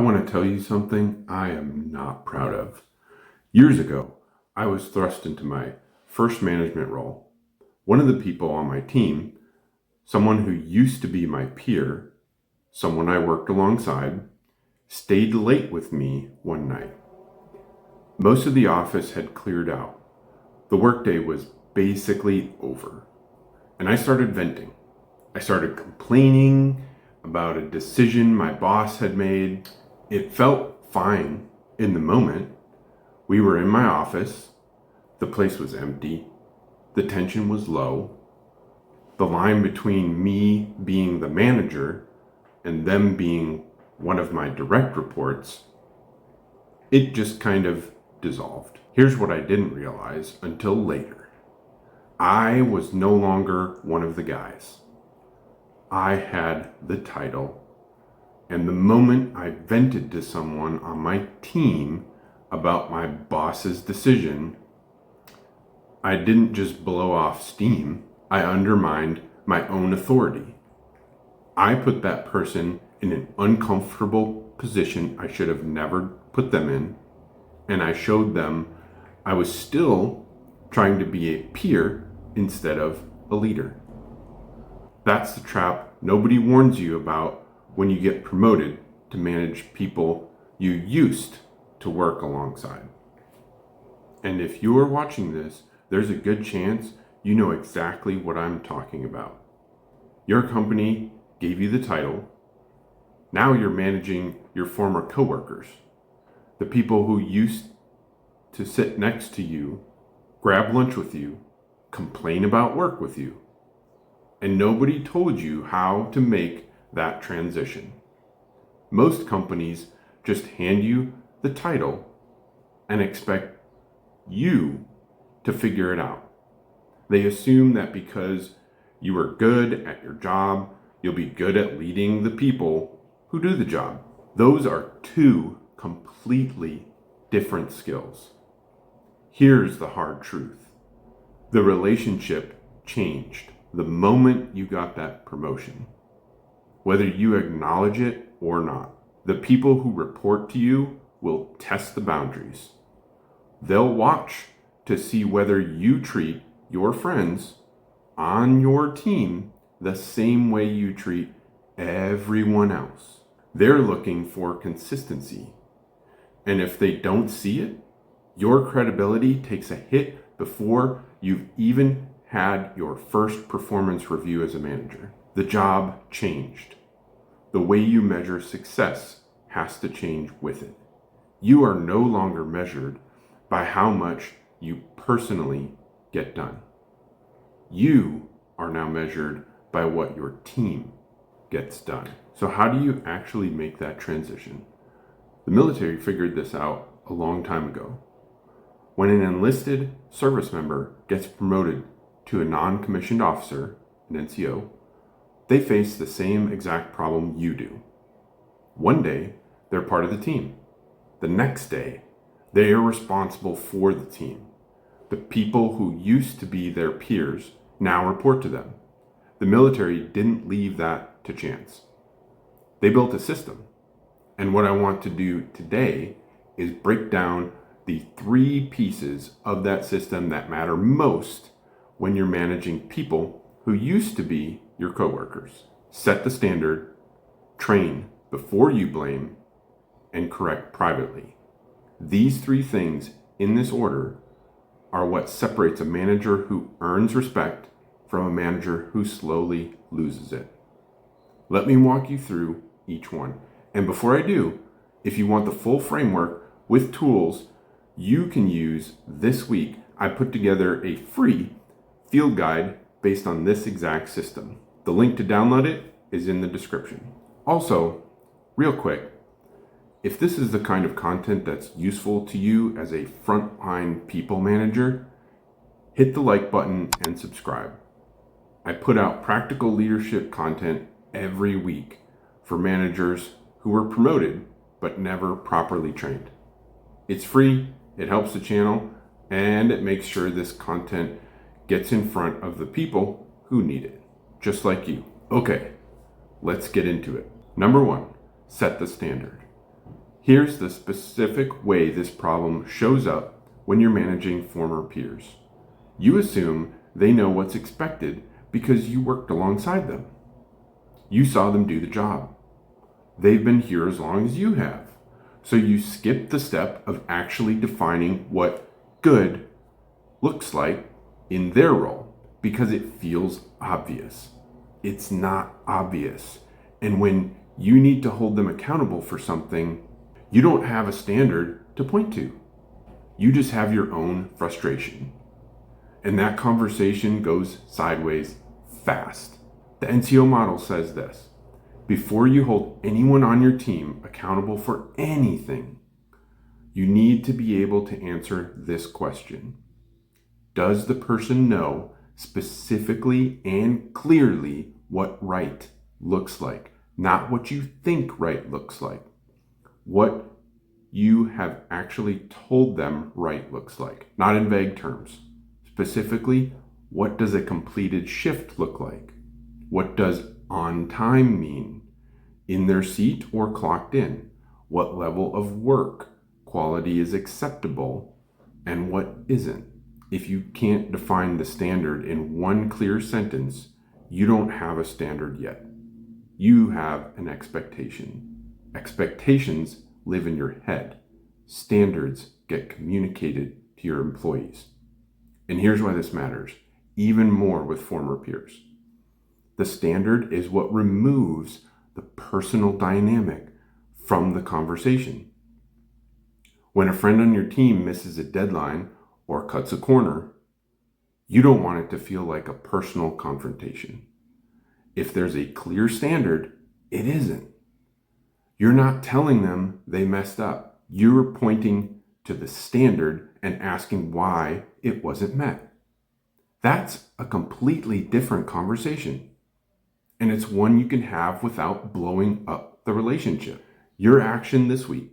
want to tell you something I am not proud of. Years ago, I was thrust into my first management role. One of the people on my team, someone who used to be my peer, someone I worked alongside, stayed late with me one night. Most of the office had cleared out. The workday was basically over. And I started venting. I started complaining about a decision my boss had made. It felt fine in the moment. We were in my office. The place was empty. The tension was low. The line between me being the manager and them being one of my direct reports, it just kind of dissolved. Here's what I didn't realize until later. I was no longer one of the guys. I had the title, and the moment I vented to someone on my team about my boss's decision, I didn't just blow off steam, I undermined my own authority. I put that person in an uncomfortable position I should have never put them in, and I showed them I was still trying to be a peer instead of a leader. That's the trap nobody warns you about when you get promoted to manage people you used to work alongside. And if you are watching this, there's a good chance you know exactly what I'm talking about. Your company gave you the title. Now you're managing your former coworkers, the people who used to sit next to you, grab lunch with you, complain about work with you. And nobody told you how to make that transition. Most companies just hand you the title and expect you to figure it out. They assume that because you are good at your job, you'll be good at leading the people who do the job. Those are two completely different skills. Here's the hard truth. The relationship changed the moment you got that promotion, whether you acknowledge it or not. The people who report to you will test the boundaries. They'll watch to see whether you treat your friends on your team the same way you treat everyone else. They're looking for consistency. And if they don't see it, your credibility takes a hit before you've even had your first performance review as a manager. The job changed. The way you measure success has to change with it. You are no longer measured by how much you personally get done. You are now measured by what your team gets done. So how do you actually make that transition? The military figured this out a long time ago. When an enlisted service member gets promoted to a non-commissioned officer, an NCO, they face the same exact problem you do. One day, they're part of the team. The next day, they are responsible for the team. The people who used to be their peers now report to them. The military didn't leave that to chance. They built a system. And what I want to do today is break down the 3 pieces of that system that matter most when you're managing people who used to be your coworkers. Set the standard, train before you blame, and correct privately. These 3 things in this order are what separates a manager who earns respect from a manager who slowly loses it. Let me walk you through each one. And before I do, if you want the full framework with tools you can use this week, I put together a free field guide based on this exact system. The link to download it is in the description. Also, real quick, if this is the kind of content that's useful to you as a frontline people manager, hit the like button and subscribe. I put out practical leadership content every week for managers who were promoted but never properly trained. It's free, it helps the channel, and it makes sure this content gets in front of the people who need it, just like you. Okay, let's get into it. Number 1, set the standard. Here's the specific way this problem shows up when you're managing former peers. You assume they know what's expected because you worked alongside them. You saw them do the job. They've been here as long as you have. So you skip the step of actually defining what good looks like in their role because it feels obvious. It's not obvious. And when you need to hold them accountable for something, you don't have a standard to point to. You just have your own frustration. And that conversation goes sideways fast. The NCO model says this: before you hold anyone on your team accountable for anything, you need to be able to answer this question. Does the person know specifically and clearly what right looks like? Not what you think right looks like. What you have actually told them right looks like. Not in vague terms. Specifically, what does a completed shift look like? What does on time mean? In their seat or clocked in? What level of work quality is acceptable and what isn't? If you can't define the standard in one clear sentence, you don't have a standard yet. You have an expectation. Expectations live in your head. Standards get communicated to your employees. And here's why this matters, even more with former peers. The standard is what removes the personal dynamic from the conversation. When a friend on your team misses a deadline or cuts a corner, you don't want it to feel like a personal confrontation. If there's a clear standard, it isn't. You're not telling them they messed up. You're pointing to the standard and asking why it wasn't met. That's a completely different conversation. And it's one you can have without blowing up the relationship. Your action this week: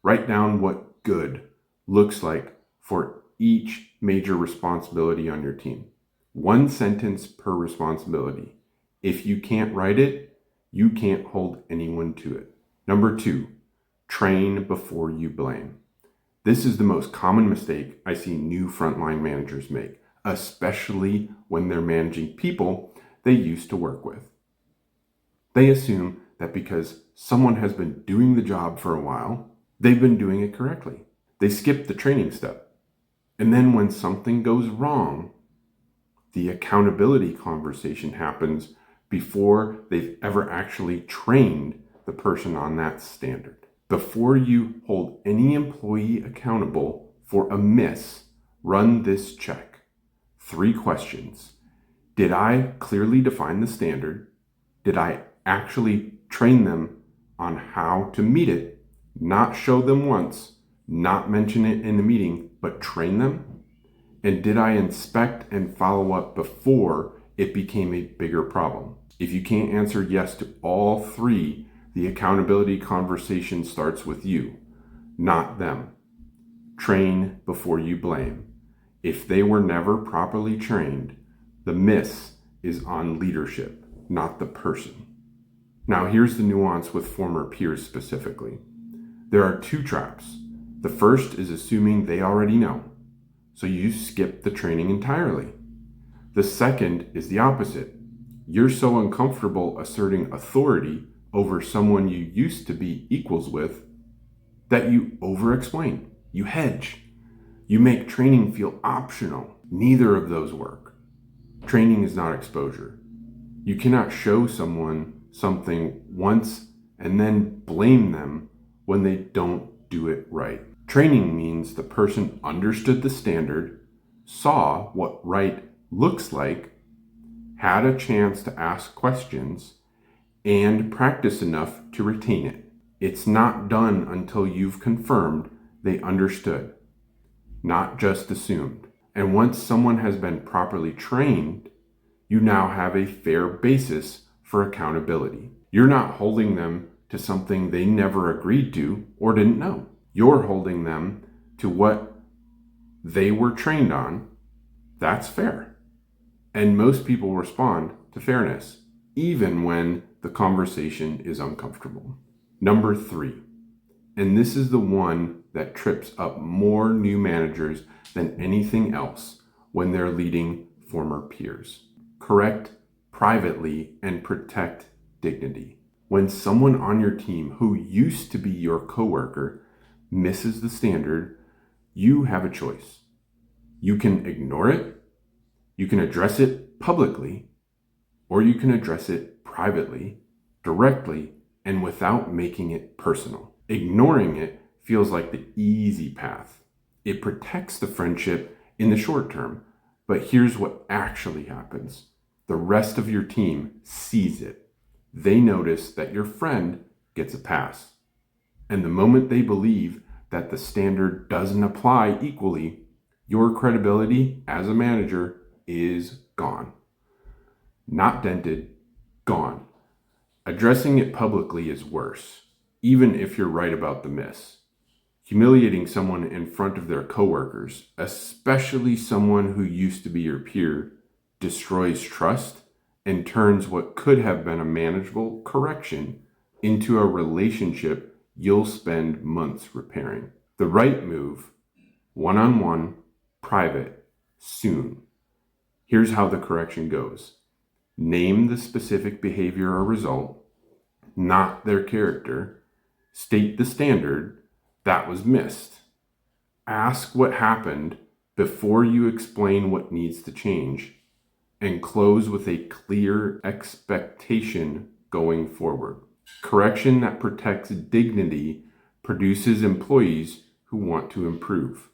write down what good looks like for each major responsibility on your team. 1 sentence per responsibility. If you can't write it, you can't hold anyone to it. Number 2, train before you blame. This is the most common mistake I see new frontline managers make, especially when they're managing people they used to work with. They assume that because someone has been doing the job for a while, they've been doing it correctly. They skip the training step. And then when something goes wrong, the accountability conversation happens before they've ever actually trained the person on that standard. Before you hold any employee accountable for a miss, run this check. 3 questions. Did I clearly define the standard? Did I actually train them on how to meet it? Not show them once, not mention it in the meeting, but train them? And did I inspect and follow up before it became a bigger problem? If you can't answer yes to all 3, the accountability conversation starts with you, not them. Train before you blame. If they were never properly trained, the miss is on leadership, not the person. Now, here's the nuance with former peers specifically. There are 2 traps. The first is assuming they already know, so you skip the training entirely. The second is the opposite. You're so uncomfortable asserting authority over someone you used to be equals with that you over-explain. You hedge. You make training feel optional. Neither of those work. Training is not exposure. You cannot show someone something once and then blame them when they don't do it right. Training means the person understood the standard, saw what right looks like, had a chance to ask questions, and practice enough to retain it. It's not done until you've confirmed they understood, not just assumed. And once someone has been properly trained, you now have a fair basis for accountability. You're not holding them to something they never agreed to or didn't know. You're holding them to what they were trained on. That's fair. And most people respond to fairness, even when the conversation is uncomfortable. Number 3, And this is the one that trips up more new managers than anything else when they're leading former peers. Correct privately and protect dignity. When someone on your team who used to be your coworker misses the standard, you have a choice. You can ignore it, you can address it publicly, or you can address it privately, directly, and without making it personal. Ignoring it feels like the easy path. It protects the friendship in the short term, but here's what actually happens. The rest of your team sees it. They notice that your friend gets a pass. And the moment they believe that the standard doesn't apply equally, your credibility as a manager is gone. Not dented, gone. Addressing it publicly is worse, even if you're right about the miss. Humiliating someone in front of their coworkers, especially someone who used to be your peer, destroys trust and turns what could have been a manageable correction into a relationship you'll spend months repairing. The right move, one-on-one, private, soon. Here's how the correction goes. Name the specific behavior or result, not their character. State the standard that was missed. Ask what happened before you explain what needs to change, and close with a clear expectation going forward. Correction that protects dignity produces employees who want to improve.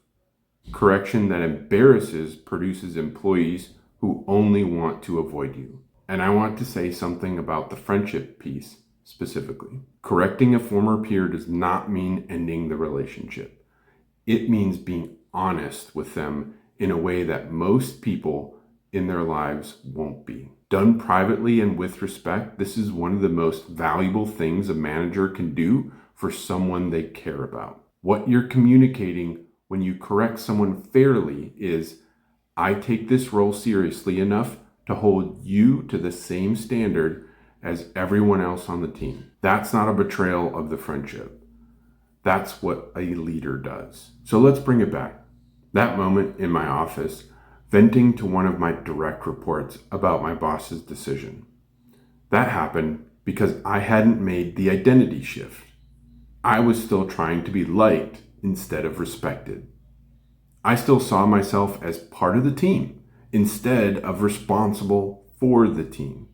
Correction that embarrasses produces employees who only want to avoid you. And I want to say something about the friendship piece specifically. Correcting a former peer does not mean ending the relationship. It means being honest with them in a way that most people in their lives won't be. Done privately and with respect, this is one of the most valuable things a manager can do for someone they care about. What you're communicating when you correct someone fairly is, I take this role seriously enough to hold you to the same standard as everyone else on the team. That's not a betrayal of the friendship. That's what a leader does. So let's bring it back. That moment in my office, venting to one of my direct reports about my boss's decision. That happened because I hadn't made the identity shift. I was still trying to be liked instead of respected. I still saw myself as part of the team instead of responsible for the team.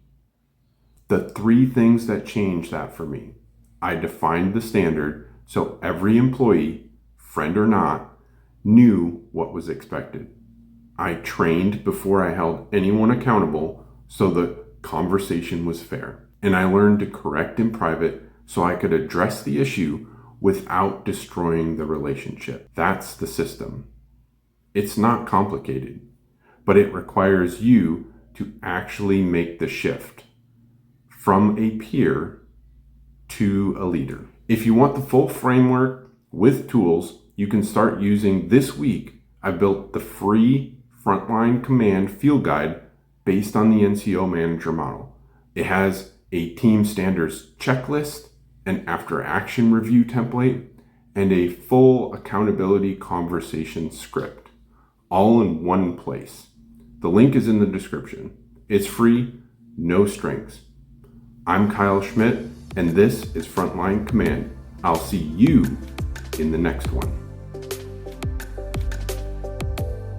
The three things that changed that for me: I defined the standard so every employee, friend or not, knew what was expected. I trained before I held anyone accountable so the conversation was fair. And I learned to correct in private so I could address the issue without destroying the relationship. That's the system. It's not complicated, but it requires you to actually make the shift from a peer to a leader. If you want the full framework with tools you can start using this week, I built the free Frontline Command field guide based on the NCO manager model. It has a team standards checklist, an after action review template, and a full accountability conversation script, all in one place. The link is in the description. It's free, no strings. I'm Kyle Schmidt, and this is Frontline Command. I'll see you in the next one.